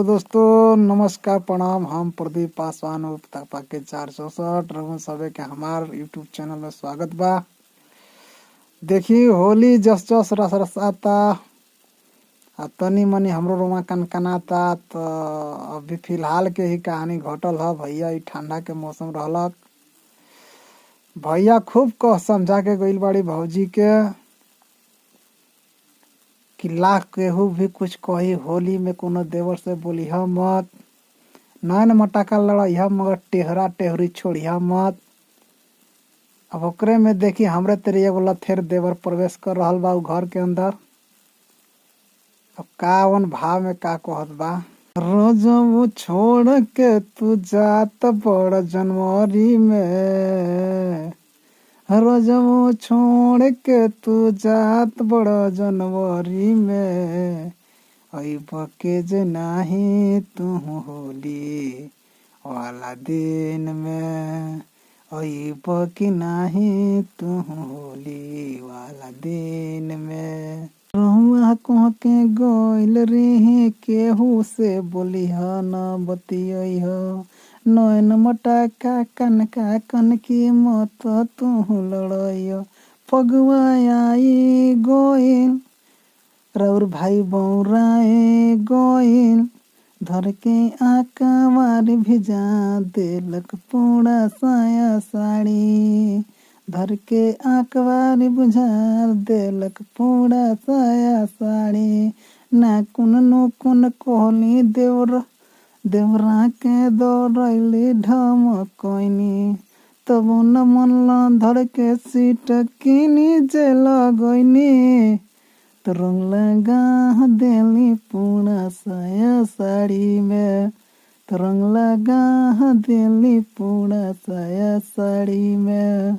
तो दोस्तों नमस्कार प्रणाम। हम प्रदीप पासवान के 464 रघुन सबे के हमार यूट्यूब चैनल में स्वागत बा। देखी होली जस जस रस रस आता तनी मनी हमरो रोमा कनकनाता। तो अभी फिलहाल के ही कहानी घटल है। भैया ठंडा के मौसम रहलक, भैया खूब कह समझा के गइल बाड़ी भौजी के कि लाख केहू भी कुछ कही होली में कोनो देवर से बोलिहा मत, नैन मटाका लड़ाइहा मगर टेहरा टेहरी छोड़िहा मत। अब ओकरे में देखी हमरे तेरे एगो लथेर देवर प्रवेश कर रहल बा उ घर के अंदर। अब कावन भाव में का कहत बा, रोजो छोड़ के तू जात बड़ जनवरी में, रोजो छोड़ के तू जात बड़ जनवरी में, अइब के जे नाही तू होली वाला दिन में, अइब कि नाही तू होली वाला दिन में। रहुआ कह के गइल रे केहू से बोलिहा न बतियह, नैन मटाका कनका कनकी मत तू लड़ैया। फगुआ आई गोइल रौर भाई बौराए गोइल, धर के आकावार भिजा देलक पूरा साया साड़ी, धर के आकवार बुझा देलक पूरा साया साड़ी। ना कुन नो कुन कोहली देवरा के दौड़ैली ढमकैनी, तब न मन धर के सीट किनी जे लगैनी, तो रंग लगा देली पूरा साया साड़ी में, तो रंग लगा देली पूरा साया साड़ी में।